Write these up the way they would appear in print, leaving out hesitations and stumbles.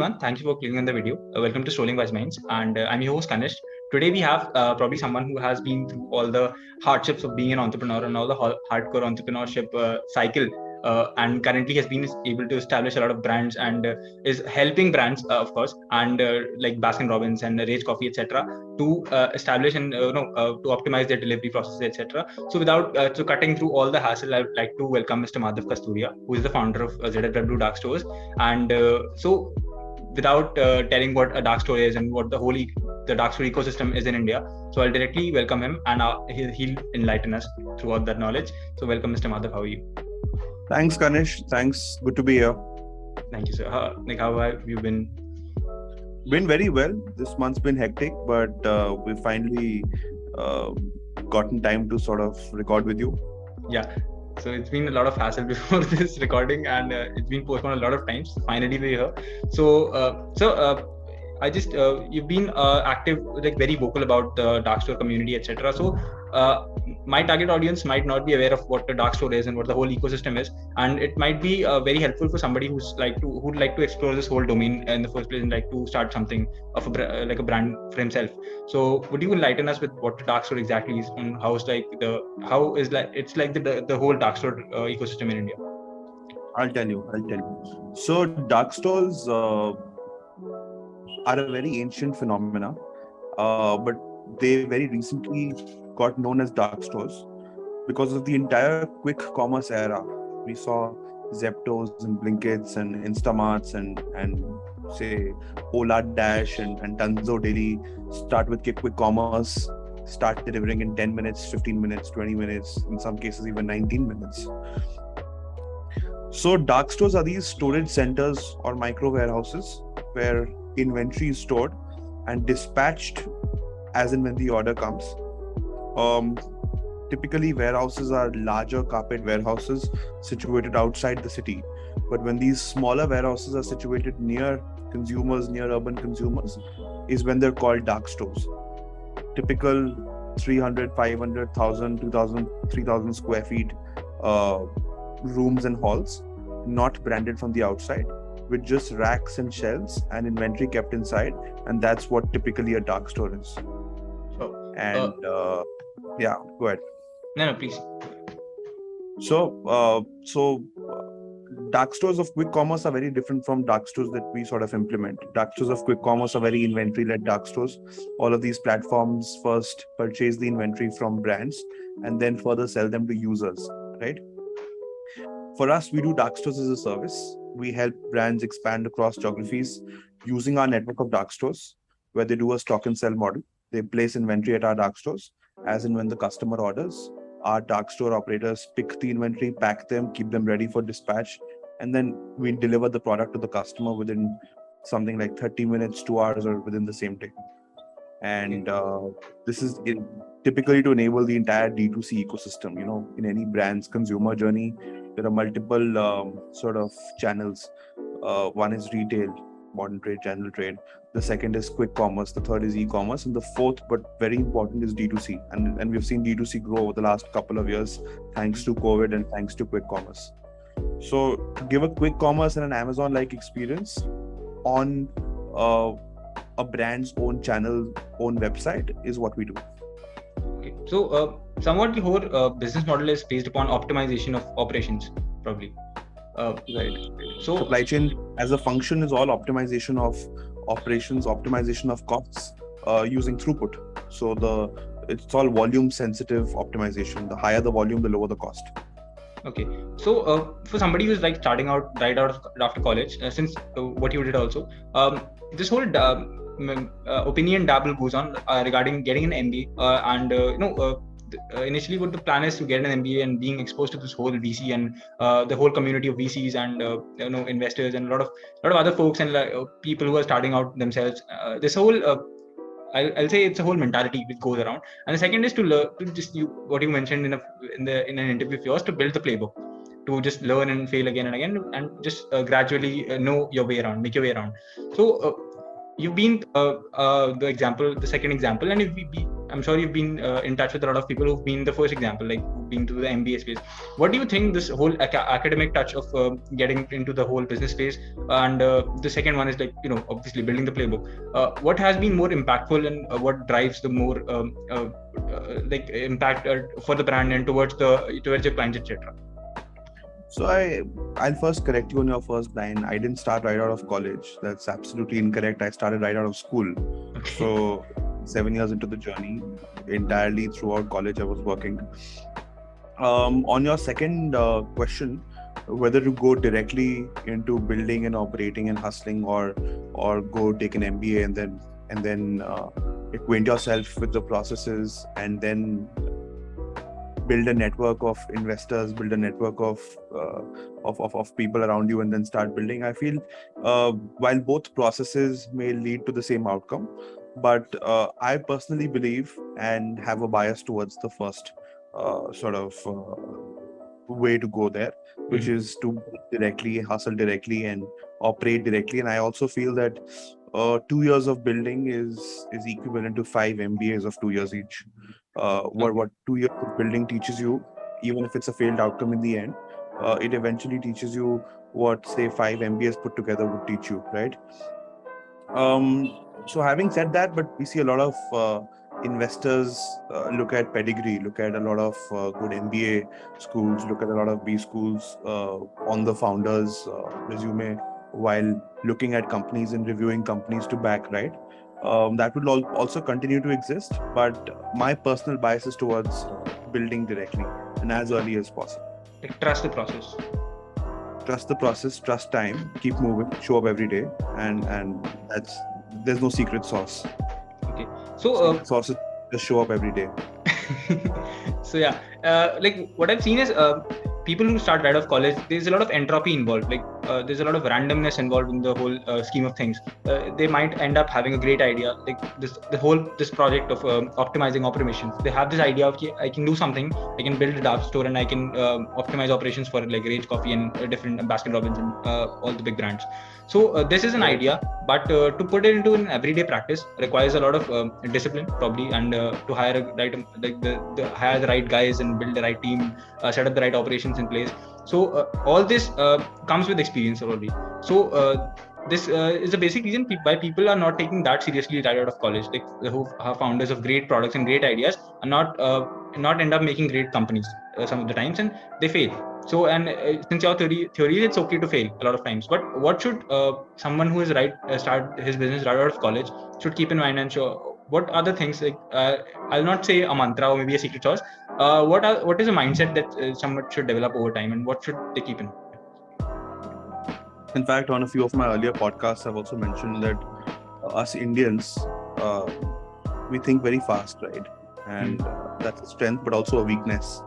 everyone, thank you for clicking on the video. Welcome to Strolling Wise Minds, and I'm your host Kanish. Today we have probably someone who has been through all the hardships of being an entrepreneur and all the hardcore entrepreneurship cycle, and currently has been able to establish a lot of brands and is helping brands, of course, and like Baskin Robbins and Rage Coffee, etc., to establish and to optimize their delivery processes, etc. So without cutting through all the hassle, I would like to welcome Mr. Madhav Kasturia, who is the founder of ZFW Dark Stores. And so without telling what a dark store is and what the dark store ecosystem is in India, so I'll directly welcome him, and he'll enlighten us throughout that knowledge. So welcome, Mr. Madhav. How are you? Thanks, Kanish. Thanks. Good to be here. Thank you, sir. How have you been? Been very well. This month's been hectic, but we finally gotten time to sort of record with you. Yeah. So it's been a lot of hassle before this recording, and it's been postponed a lot of times. Finally, we're here. So I just you've been active, like very vocal about the dark store community, etc. So my target audience might not be aware of what the dark store is and what the whole ecosystem is, and it might be very helpful for somebody who'd like to explore this whole domain in the first place and like to start something of a brand for himself. So would you enlighten us with what the dark store exactly is and it's like the whole dark store ecosystem in India? I'll tell you. So dark stores are a very ancient phenomena, but they very recently got known as dark stores because of the entire quick commerce era. We saw Zeptos and Blinkits and Instamarts and say Ola Dash and Dunzo Daily start with quick commerce, start delivering in 10 minutes, 15 minutes, 20 minutes, in some cases even 19 minutes. So dark stores are these storage centers or micro warehouses where inventory is stored and dispatched as and when the order comes. Typically warehouses are larger carpet warehouses situated outside the city, but when these smaller warehouses are situated near consumers, near urban consumers, is when they're called dark stores. Typical 300, 500, 1,000, 2,000, 3,000 square feet rooms and halls, not branded from the outside, with just racks and shelves and inventory kept inside, and that's what typically a dark store is. Sure. And yeah, go ahead. No, please. So dark stores of quick commerce are very different from dark stores that we sort of implement. Dark stores of quick commerce are very inventory-led dark stores. All of these platforms first purchase the inventory from brands and then further sell them to users, right? For us, we do dark stores as a service. We help brands expand across geographies using our network of dark stores, where they do a stock and sell model. They place inventory at our dark stores as and when the customer orders. Our dark store operators pick the inventory, pack them, keep them ready for dispatch, and then we deliver the product to the customer within something like 30 minutes, 2 hours, or within the same day. And this is typically to enable the entire D2C ecosystem. You know, in any brand's consumer journey, there are multiple sort of channels. One is retail, modern trade, general trade. The second is quick commerce. The third is e-commerce. And the fourth, but very important, is D2C. And we've seen D2C grow over the last couple of years, thanks to COVID and thanks to quick commerce. So to give a quick commerce and an Amazon-like experience on a brand's own channel, own website is what we do. Okay. So somewhat the whole business model is based upon optimization of operations, probably. Right. So supply chain as a function is all optimization of operations, optimization of costs using throughput. So it's all volume sensitive optimization. The higher the volume, the lower the cost. Okay. So for somebody who's like starting out right out after college, since what you did also, this whole opinion dabble goes on regarding getting an MBA and initially what the plan is to get an MBA and being exposed to this whole VC and the whole community of VCs and investors and a lot of other folks and people who are starting out themselves. This whole I'll say it's a whole mentality which goes around. And the second is to learn to just what you mentioned in an interview of yours, to build the playbook, to just learn and fail again and again and just gradually know your way around, make your way around. So you've been the second example, and I'm sure you've been in touch with a lot of people who've been the first example, like who've been to the MBA space. What do you think this whole academic touch of getting into the whole business space, and the second one is like, obviously building the playbook. What has been more impactful, and what drives the more like impact for the brand and towards your clients, etc.? So I'll first correct you on your first line. I didn't start right out of college. That's absolutely incorrect. I started right out of school. Okay. So 7 years into the journey, entirely throughout college, I was working. On your second question, whether to go directly into building and operating and hustling, or go take an MBA and then acquaint yourself with the processes, and then build a network of investors, build a network of people around you, and then start building. I feel while both processes may lead to the same outcome, but I personally believe and have a bias towards the first way to go there, which is to directly hustle directly and operate directly. And I also feel that 2 years of building is equivalent to 5 MBAs of 2 years each. What 2 years of building teaches you, even if it's a failed outcome in the end, it eventually teaches you what, say, 5 MBAs put together would teach you, right? So having said that, but we see a lot of investors look at pedigree, look at a lot of good MBA schools, look at a lot of B schools on the founder's resume, while looking at companies and reviewing companies to back, right? That will also continue to exist, but my personal bias is towards building directly and as early as possible. Like, trust the process. Trust the process, trust time, keep moving, show up every day, and there's no secret sauce. Okay, so secret sauce is just show up every day. So yeah, like what I've seen is people who start right off college, there's a lot of entropy involved. Like there's a lot of randomness involved in the whole scheme of things. They might end up having a great idea, like this project of optimizing operations. They have this idea of, I can do something, I can build a dark store, and I can optimize operations for like Rage Coffee and different Baskin Robbins and all the big brands. So this is an idea, but to put it into an everyday practice requires a lot of discipline, probably, and to hire hire the right guys and build the right team, set up the right operations in place. So all this comes with experience already. So this is the basic reason why people are not taking that seriously right out of college. Like who are founders of great products and great ideas are not end up making great companies some of the times, and they fail. So, and since your theory, it's okay to fail a lot of times. But what should someone who is start his business right out of college should keep in mind, and show what are the things, like I'll not say a mantra or maybe a secret sauce. What is a mindset that someone should develop over time, and what should they keep in mind? In fact, on a few of my earlier podcasts, I've also mentioned that us Indians, we think very fast, right? And that's a strength, but also a weakness.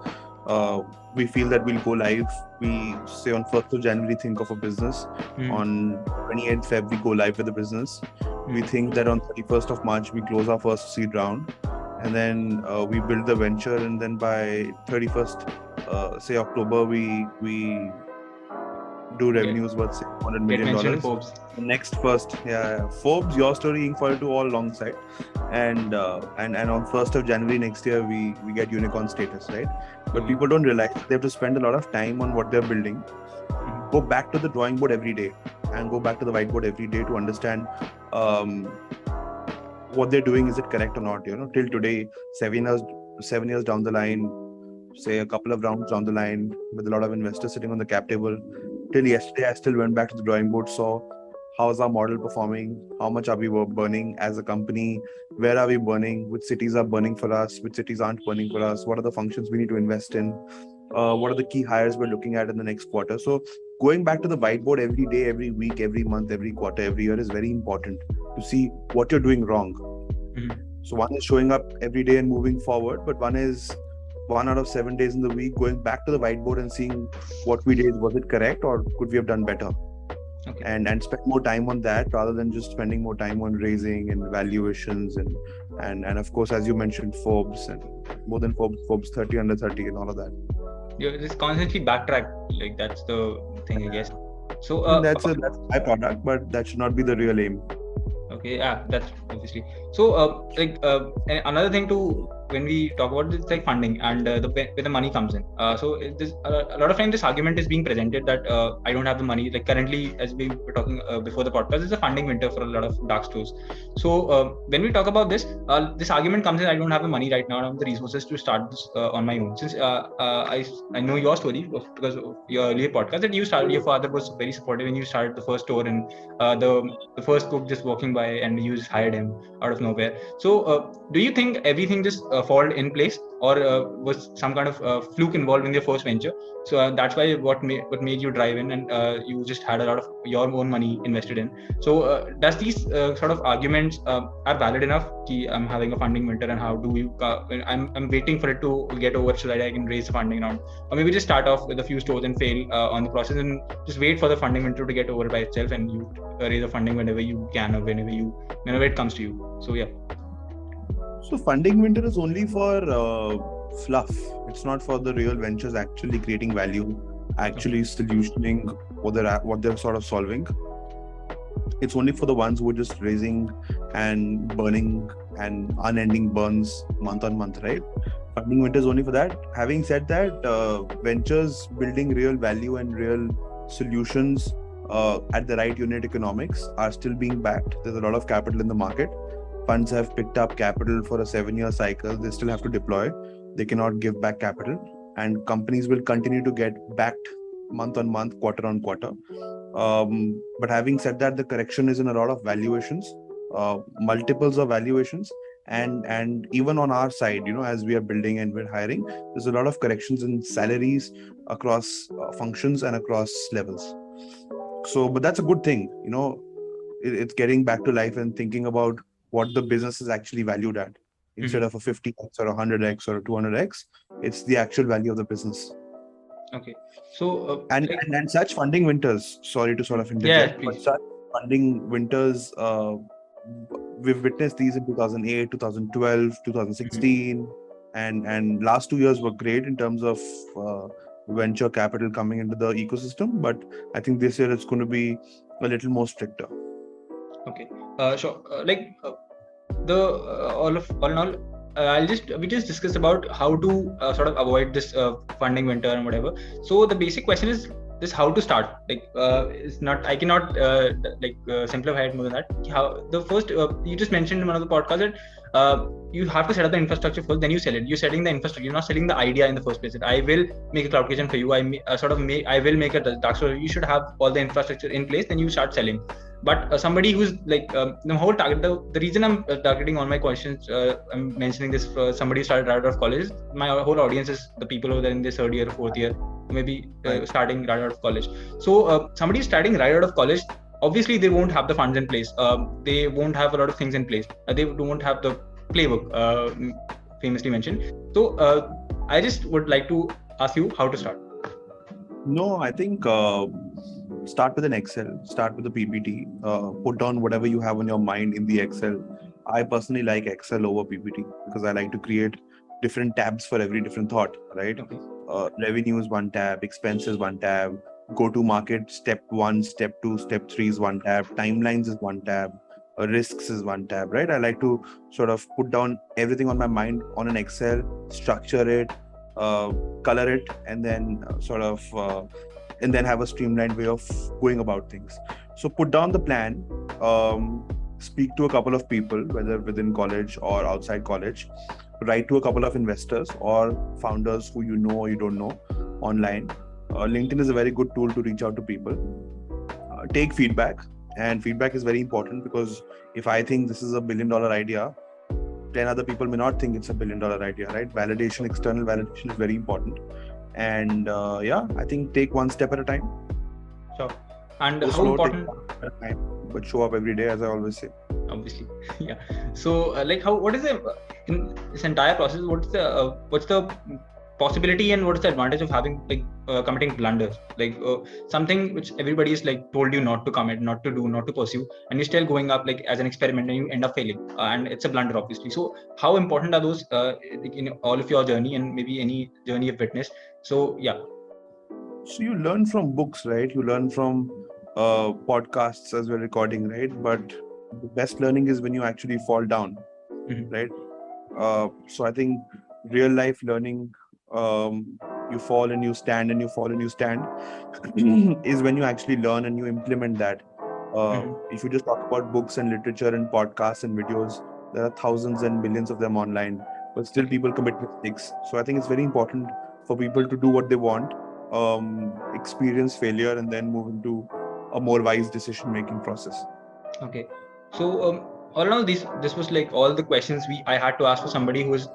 We feel that we'll go live. We say on 1st of January, think of a business. On 28th Feb, we go live with the business. We think that on 31st of March, we close our first seed round. And then we build the venture. And then by 31st, say October, we do revenues worth $100 million. Forbes. The next first, Forbes, your story, Inc. to all alongside, and on 1st of January next year we get unicorn status, right? But people don't realize they have to spend a lot of time on what they're building. Go back to the drawing board every day and go back to the whiteboard every day to understand what they're doing. Is it correct or not? Till today, 7 years down the line, say a couple of rounds down the line, with a lot of investors sitting on the cap table. Till yesterday, I still went back to the drawing board, saw how's our model performing, how much are we burning as a company, where are we burning, which cities are burning for us, which cities aren't burning for us, what are the functions we need to invest in, what are the key hires we're looking at in the next quarter. So going back to the whiteboard every day, every week, every month, every quarter, every year is very important to see what you're doing wrong. So one is showing up every day and moving forward, but one is 1 out of 7 days in the week going back to the whiteboard and seeing what we did. Was it correct, or could we have done better? Okay. And spend more time on that rather than just spending more time on raising and valuations and of course, as you mentioned, Forbes, and more than Forbes 30 under 30 and all of that. You just constantly backtrack, like that's the thing, I guess. So that's my product, but that should not be the real aim. Okay, that's obviously. So another thing to, when we talk about this, like funding and where the money comes in. So a lot of time this argument is being presented that I don't have the money. Like currently, as we were talking before the podcast, it's a funding winter for a lot of dark stores. So when we talk about this argument comes in, I don't have the money right now. I don't have the resources to start this on my own. Since I know your story because of your earlier podcast, that you started. Your father was very supportive when you started the first store, and the first cook just walking by, and you just hired him out of nowhere. So do you think everything just fall in place, or was some kind of fluke involved in your first venture? So that's why what made you drive in, and you just had a lot of your own money invested in. So does these sort of arguments are valid enough? I'm having a funding winter, and how do you I'm waiting for it to get over so that I can raise the funding round, or maybe just start off with a few stores and fail on the process, and just wait for the funding winter to get over by itself, and you raise the funding whenever you can, or whenever it comes to you. So yeah. So funding winter is only for fluff. It's not for the real ventures actually creating value, actually solutioning what they're sort of solving. It's only for the ones who are just raising and burning and unending burns month on month, right? Funding winter is only for that. Having said that, ventures building real value and real solutions at the right unit economics are still being backed. There's a lot of capital in the market. Funds have picked up capital for a 7-year cycle. They still have to deploy. They cannot give back capital, and companies will continue to get backed month on month, quarter on quarter. But having said that, the correction is in a lot of valuations, multiples of valuations, and even on our side, as we are building and we're hiring, there's a lot of corrections in salaries across functions and across levels. So, but that's a good thing, it's getting back to life and thinking about what the business is actually valued at. Instead of a 50x or a 100x or a 200x, it's the actual value of the business. Okay. So and such funding winters, sorry to sort of interject, but such funding winters, we've witnessed these in 2008, 2012, 2016, and last 2 years were great in terms of venture capital coming into the ecosystem. But I think this year it's going to be a little more stricter. Okay. Sure. All in all, we just discussed about how to sort of avoid this funding winter and whatever. So the basic question is this: how to start? It's not, I cannot simplify it more than that. How the first you just mentioned in one of the podcasts that you have to set up the infrastructure first, then you sell it. You're setting the infrastructure. You're not selling the idea in the first place. That I will make a cloud kitchen for you. I will make a dark store. You should have all the infrastructure in place. Then you start selling. But somebody who's the whole target, the reason I'm targeting all my questions, I'm mentioning this for somebody who started right out of college. My whole audience is the people who are in their third year, fourth year, maybe starting right out of college. So somebody starting right out of college, obviously they won't have the funds in place. They won't have a lot of things in place. They won't have the playbook, famously mentioned. So I just would like to ask you how to start. No, I think start with an Excel, start with a PPT, put down whatever you have on your mind in the Excel. I personally like Excel over PPT because I like to create different tabs for every different thought, right? Okay. Revenue is one tab, expenses one tab, go to market step 1, step 2, step 3 is one tab, timelines is one tab, risks is one tab, right? I like to sort of put down everything on my mind on an Excel, structure it, color it, and then and then have a streamlined way of going about things. So put down the plan, speak to a couple of people, whether within college or outside college, write to a couple of investors or founders who you know or you don't know online. LinkedIn is a very good tool to reach out to people. Take feedback, and feedback is very important because if I think this is $1 billion idea, 10 other people may not think it's $1 billion idea, right? Validation, external validation is very important. And I think take one step at a time. Sure. And how important? But show up every day, as I always say. Obviously, yeah. So, what is in this entire process? What's the possibility and what's the advantage of having committing blunders? Something which everybody is told you not to commit, not to do, not to pursue, and you're still going up as an experiment, and you end up failing, and it's a blunder, obviously. So, how important are those in all of your journey and maybe any journey you've witnessed? So, yeah. So you learn from books, right? You learn from podcasts as we're recording, right? But the best learning is when you actually fall down, right? So I think real life learning, you fall and you stand and you fall and you stand, is when you actually learn and you implement that. If you just talk about books and literature and podcasts and videos, there are thousands and millions of them online, but still people commit mistakes. So I think it's very important for people to do what they want, experience failure, and then move into a more wise decision making process. Okay. So all in all, this was like all the questions I had to ask for somebody who's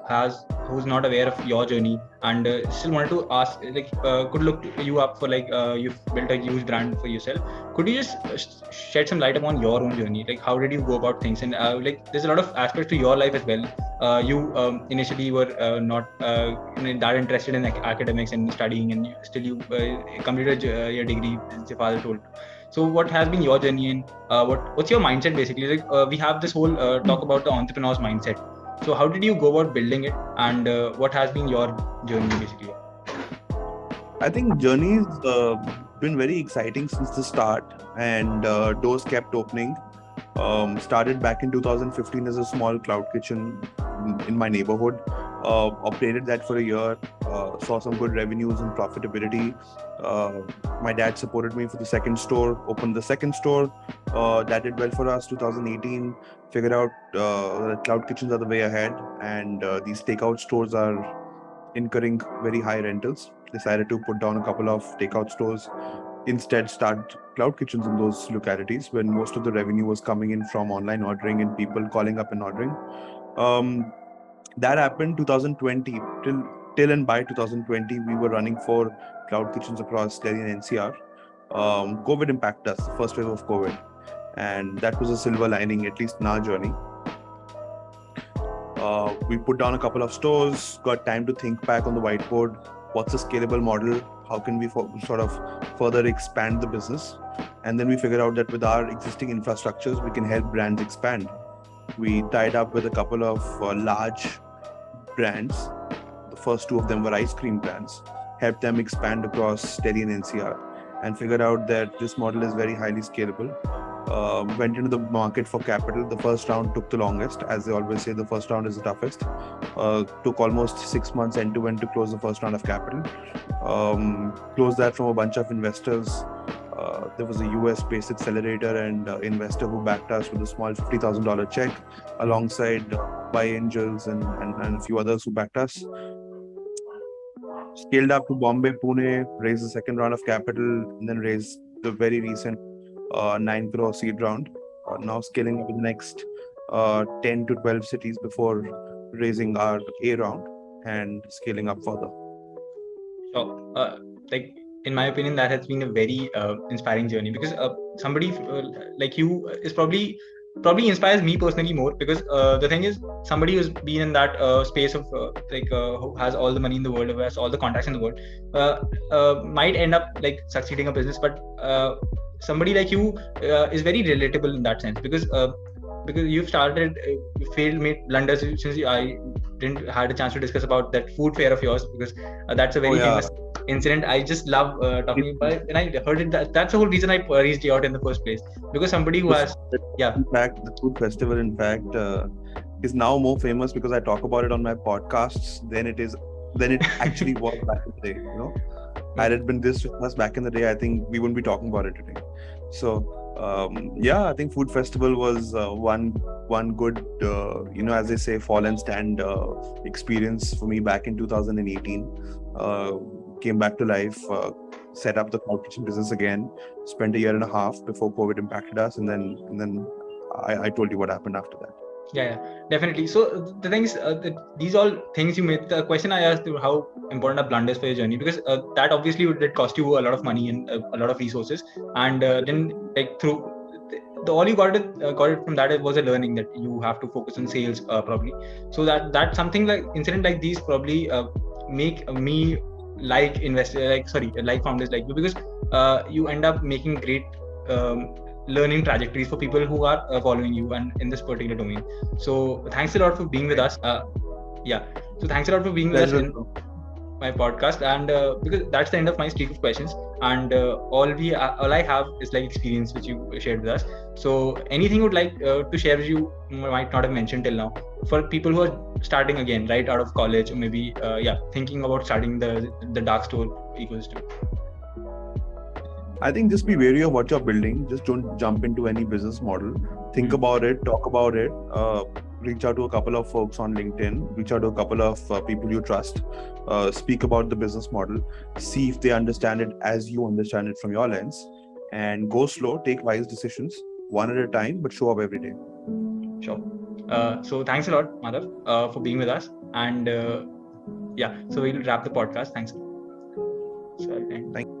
not aware of your journey, and still wanted to ask, like could look you up for, like you've built a huge brand for yourself. Could you just shed some light upon your own journey? Like how did you go about things? And like there's a lot of aspects to your life as well. You initially were not that interested in academics and studying, and you completed your degree, as your father told. So what has been your journey, and what's your mindset basically? Like we have this whole talk about the entrepreneur's mindset. So how did you go about building it, and what has been your journey basically? I think journey's been very exciting since the start, and doors kept opening. Started back in 2015 as a small cloud kitchen in my neighborhood. Operated that for a year, saw some good revenues and profitability. My dad supported me for the second store, opened the second store. That did well for us. 2018, figured out that cloud kitchens are the way ahead, and these takeout stores are incurring very high rentals. Decided to put down a couple of takeout stores, instead start cloud kitchens in those localities when most of the revenue was coming in from online ordering and people calling up and ordering. That happened 2020 till and by 2020 we were running 4 cloud kitchens across Delhi and NCR. COVID impacted us, the first wave of COVID, and that was a silver lining, at least in our journey. We put down a couple of stores, got time to think back on the whiteboard. What's a scalable model? How can we sort of further expand the business? And then we figured out that with our existing infrastructures, we can help brands expand. We tied up with a couple of large brands. The first 2 of them were ice cream brands, helped them expand across Delhi and NCR, and figured out that this model is very highly scalable. Went into the market for capital. The first round took the longest. As they always say, the first round is the toughest. Took almost 6 months end to end to close the first round of capital. Closed that from a bunch of investors. There was a US-based accelerator and investor who backed us with a small $50,000 check, alongside buy angels and a few others who backed us. Scaled up to Bombay, Pune, raised the second round of capital, and then raised the very recent 9 crore seed round. Now scaling up in the next 10 to 12 cities before raising our A round and scaling up further. So, like in my opinion, that has been a very inspiring journey, because somebody like you is probably inspires me personally more, because the thing is, somebody who's been in that space of who has all the money in the world, who has all the contacts in the world, might end up like succeeding a business, but somebody like you is very relatable in that sense, because you've started, you failed, made blunders. Since I didn't had a chance to discuss about that food fair of yours, because that's a very famous incident. I just love talking about it, and I heard it. That's the whole reason I reached you out in the first place, because somebody who has, in fact, the food festival, in fact, is now more famous because I talk about it on my podcasts than it actually was back in the day. You know, had it been this famous back in the day, I think we wouldn't be talking about it today. So I think food festival was one good as they say, fall and stand experience for me back in 2018. Came back to life, set up the cloud kitchen business again, spent a year and a half before COVID impacted us, and then I told you what happened after that. Yeah, definitely. So the thing is, these all things you made. The question I asked, how important are blunders for your journey, because that obviously did cost you a lot of money and a lot of resources, and then like through all you got it from that was a learning that you have to focus on sales probably. So that something like incident like these probably make me like like founders like you, because you end up making great learning trajectories for people who are following you and in this particular domain. So thanks a lot for being with us. So thanks a lot for being with us. my podcast, and because that's the end of my streak of questions, and all I have is like experience which you shared with us. So anything you would like to share which you might not have mentioned till now, for people who are starting again right out of college, or maybe thinking about starting the dark store ecosystem. I think just be wary of what you're building. Just don't jump into any business model. Think about it, talk about it. Reach out to a couple of folks on LinkedIn. Reach out to a couple of people you trust. Speak about the business model. See if they understand it as you understand it from your lens. And go slow. Take wise decisions, one at a time, but show up every day. Sure. So thanks a lot, Madhav, for being with us. And so we'll wrap the podcast. Thanks. So, Thank you.